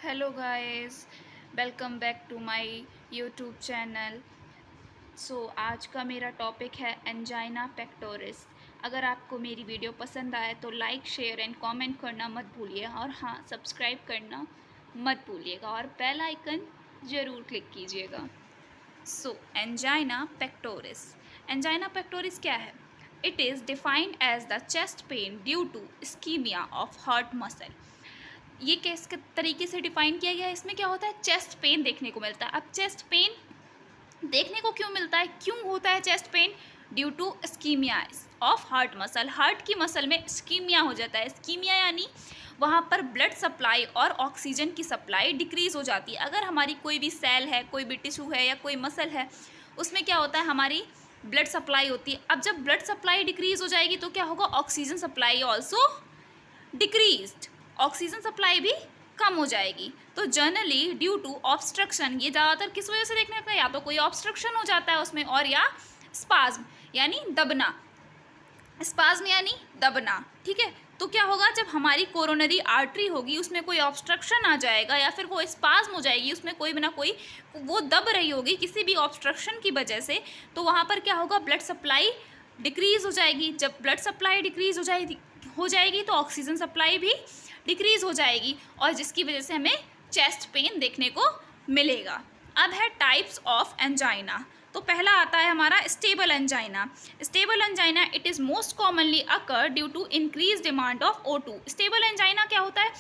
Hello guys, welcome back to my YouTube channel. आज का मेरा टॉपिक है एंजाइना पेक्टोरिस। अगर आपको मेरी वीडियो पसंद आए तो लाइक, शेयर एंड कमेंट करना मत भूलिए, और हाँ, सब्सक्राइब करना मत भूलिएगा और बेल आइकन ज़रूर क्लिक कीजिएगा। Angina pectoris. एंजाइना पेक्टोरिस क्या है? It is defined as the chest pain due to ischaemia of heart muscle. ये किस तरीके से डिफाइन किया गया है? इसमें क्या होता है? चेस्ट पेन देखने को मिलता है। अब चेस्ट पेन देखने को क्यों मिलता है, क्यों होता है chest pain? Due to ischaemia of heart muscle. Heart की मसल में इस्कीमिया हो जाता है। इस्कीमिया यानी वहाँ पर ब्लड सप्लाई और ऑक्सीजन की सप्लाई डिक्रीज़ हो जाती है। अगर हमारी कोई भी सेल है, कोई भी टिश्यू है या कोई मसल है, उसमें क्या होता है, हमारी ब्लड सप्लाई होती है। अब जब ब्लड सप्लाई डिक्रीज़ हो जाएगी तो क्या होगा? Oxygen supply also decreased, oxygen supply भी कम हो जाएगी। तो जनरली ड्यू टू ऑब्स्ट्रक्शन, ये ज़्यादातर किस वजह से देखने लगता है? या तो कोई ऑब्स्ट्रक्शन हो जाता है उसमें, और या स्पाज्म यानी दबना। स्पाज्म यानी दबना, ठीक है। तो क्या होगा, जब हमारी कोरोनरी आर्टरी होगी उसमें कोई ऑब्स्ट्रक्शन आ जाएगा या फिर वो स्पाज्म हो जाएगी, उसमें कोई ना कोई वो दब रही होगी किसी भी ऑब्स्ट्रक्शन की वजह से, तो वहाँ पर क्या होगा? ब्लड सप्लाई डिक्रीज़ हो जाएगी। जब ब्लड सप्लाई डिक्रीज़ हो जाएगी तो ऑक्सीजन सप्लाई भी डिक्रीज़ हो जाएगी, और जिसकी वजह से हमें चेस्ट पेन देखने को मिलेगा। अब है टाइप्स ऑफ एंजाइना। तो पहला आता है हमारा stable angina. Stable angina, it is most commonly occur due to increase demand of O2। Stable angina क्या होता है?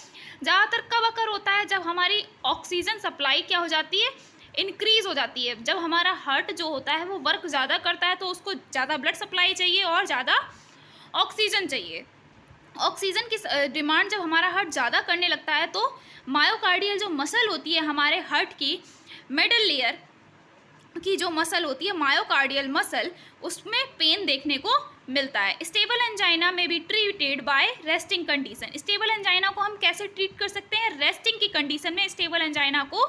ज़्यादातर कब अकर होता है? जब हमारी ऑक्सीजन सप्लाई क्या हो जाती है? इंक्रीज़ हो जाती है। जब हमारा हार्ट जो होता है वो वर्क ज़्यादा करता है तो उसको ज़्यादा ब्लड सप्लाई चाहिए और ज़्यादा ऑक्सीजन चाहिए। ऑक्सीजन की डिमांड जब हमारा हार्ट ज़्यादा करने लगता है तो मायोकार्डियल जो मसल होती है हमारे हार्ट की, मिडल लेयर की जो मसल होती है मायोकार्डियल मसल, उसमें पेन देखने को मिलता है। स्टेबल एंजाइना में be treated by resting condition. Stable angina को हम कैसे ट्रीट कर सकते हैं? रेस्टिंग की कंडीशन में स्टेबल एंजाइना को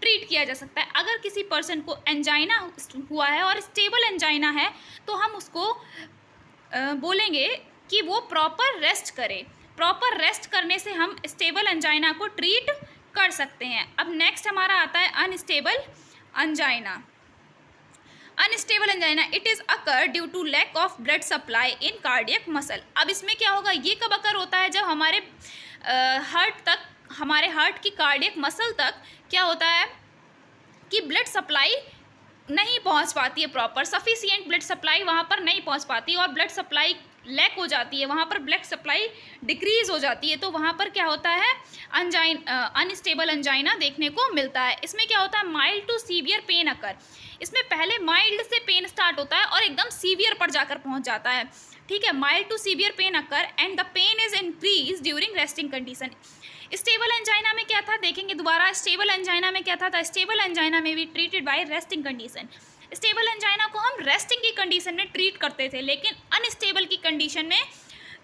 ट्रीट किया जा सकता है। अगर किसी पर्सन को एंजाइना हुआ है और स्टेबल एंजाइना है तो हम उसको बोलेंगे कि वो प्रॉपर रेस्ट करे। प्रॉपर रेस्ट करने से हम स्टेबल एंजाइना को ट्रीट कर सकते हैं। अब नेक्स्ट हमारा आता है unstable angina. Unstable angina, it is occur due to lack of blood supply in cardiac muscle. अब इसमें क्या होगा? ये कब अकर होता है? जब हमारे हार्ट की कार्डियक मसल तक क्या होता है कि ब्लड सप्लाई नहीं पहुंच पाती है, प्रॉपर सफिशिएंट ब्लड सप्लाई वहाँ पर नहीं पहुंच पाती, और ब्लड सप्लाई लैक हो जाती है, वहाँ पर ब्लड सप्लाई डिक्रीज़ हो जाती है। तो वहाँ पर क्या होता है? अनस्टेबल एंजाइना देखने को मिलता है। इसमें क्या होता है? माइल्ड टू सीवियर पेन अकर। इसमें पहले माइल्ड से पेन स्टार्ट होता है और एकदम सीवियर पर जाकर पहुँच जाता है, ठीक है। Mild to severe pain occur and the pain is increase during resting condition. Stable angina में क्या था? देखेंगे दोबारा। स्टेबल एंजाइना में क्या था? स्टेबल एंजाइना में भी treated by resting condition. Stable angina को हम रेस्टिंग की कंडीशन में ट्रीट करते थे, लेकिन अनस्टेबल की कंडीशन में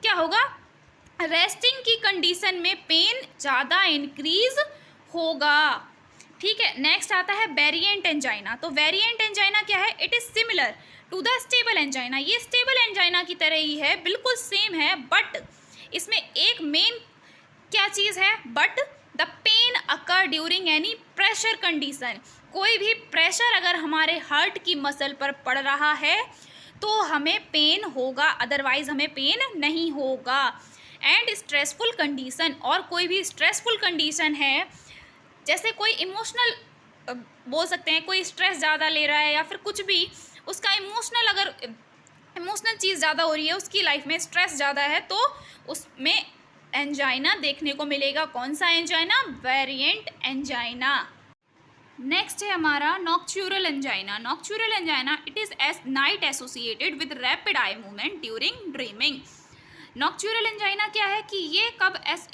क्या होगा? रेस्टिंग की कंडीशन में पेन ज़्यादा इंक्रीज होगा, ठीक है। नेक्स्ट आता है वेरिएंट एंजाइना। तो वेरिएंट एंजाइना क्या है? It is similar to the stable angina. ये स्टेबल एंजाइना की तरह ही है, बिल्कुल सेम है, बट इसमें एक मेन क्या चीज़ है? But the pain occur during any pressure condition. कोई भी प्रेशर अगर हमारे हार्ट की मसल पर पड़ रहा है तो हमें पेन होगा, अदरवाइज हमें पेन नहीं होगा। एंड स्ट्रेसफुल कंडीशन, और कोई भी स्ट्रेसफुल कंडीशन है, जैसे कोई इमोशनल बोल सकते हैं, कोई स्ट्रेस ज़्यादा ले रहा है या फिर कुछ भी उसका इमोशनल चीज़ ज़्यादा हो रही है, उसकी लाइफ में स्ट्रेस ज़्यादा है, तो उसमें एंजाइना देखने को मिलेगा। कौन सा एंजाइना? Variant angina. नेक्स्ट है हमारा nocturnal angina. Nocturnal angina, it is S night associated with rapid eye movement during dreaming. Nocturnal angina क्या है कि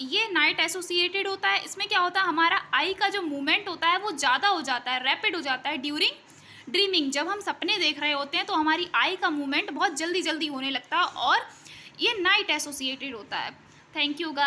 ये नाइट एसोसिएटेड होता है। इसमें क्या होता है? हमारा आई का जो मूवमेंट होता है वो ज़्यादा हो जाता है, रैपिड हो जाता है ड्यूरिंग ड्रीमिंग। जब हम सपने देख रहे होते हैं तो हमारी आई का मूवमेंट बहुत जल्दी जल्दी होने लगता है, और ये नाइट एसोसिएटेड होता है। Thank you guys.